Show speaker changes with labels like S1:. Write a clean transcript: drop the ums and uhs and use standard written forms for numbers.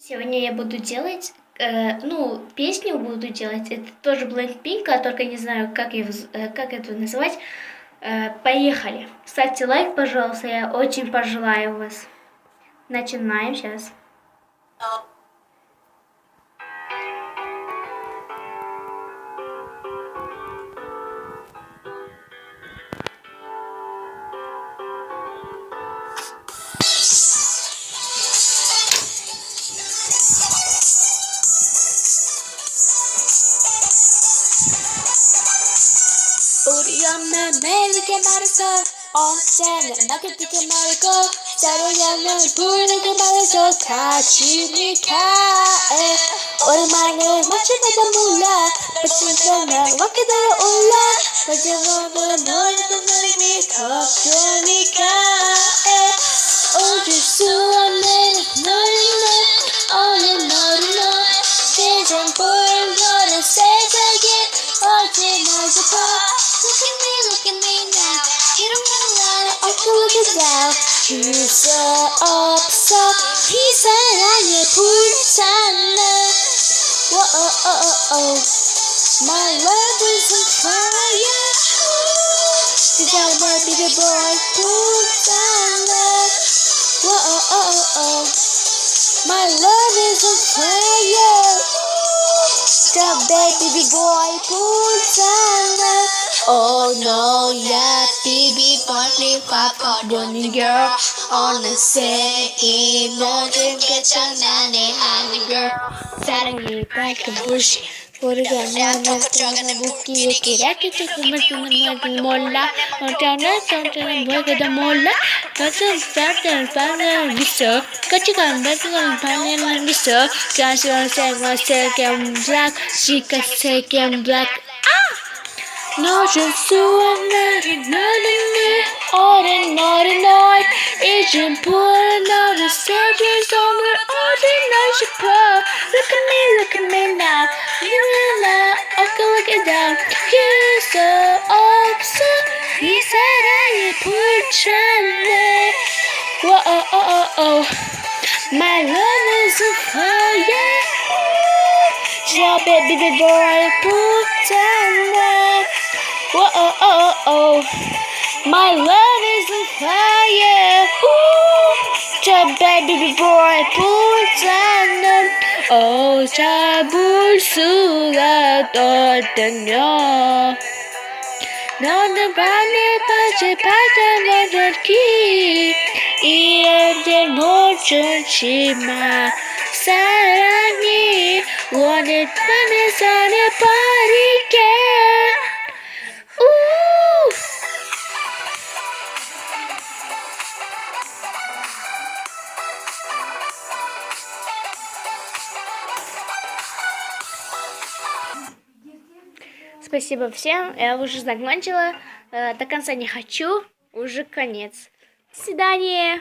S1: Сегодня я буду делать, песню буду делать. Это тоже Blackpink, а только не знаю, как это называть. Поехали. Ставьте лайк, пожалуйста, я очень пожелаю вас. Начинаем сейчас.
S2: 우리 엄마 매일 이렇게 말했어 언제나 나게 이렇게 말고 사랑하면 부르게 말해서 가지니까 오랜만에 멋지다가 몰라 멋지다 난 왔게 달아올라 마지막으로 너를 떠나림이 걱정이니까 어쩔 수 없는 너를 오늘 너를 너 세상 보인 너는 세상에 어찌나 싶어 Look at me now 이런 건 나를 look it down 줄 수 없어 이 사랑에 불탔네 Whoa, My love is on fire 진짜 내 baby boy 불탔네 Whoa, My love is on fire 진짜 baby boy 불탔네 Oh no, yeah, baby, boy, papa, running girl. 어느새 이 모든 게 장난이 아닌 girl. 사랑이 밝은 불씨. 모르게 나는 웃기게 기라게 조금을 쓰는 말도 몰라. 어쩌는 뭐가도 몰라. 너는 starting 반을 있어. 같이 가는 반을 있어. 가시원 생활 색감 black, 시가 색감 black. 넣어줄 수 없는 너는 어린 널 이젠 보는 너를 세줄 손을 어디나 싶어 Look at me now 일어나 look it down 할 수 없어 이 사랑에 불탔네 Whoa, My love is on fire 진짜 baby boy 불탔네 Whoa, My love is on fire. 저 baby boy 불타는 잡을 수가 없다며. 너는 밤에 빠져버렸기 이제 놓쳐지 마. 사랑이 원했다면 살해버릴게.
S1: Спасибо всем. Я уже закончила. До конца не хочу. Уже конец. До свидания.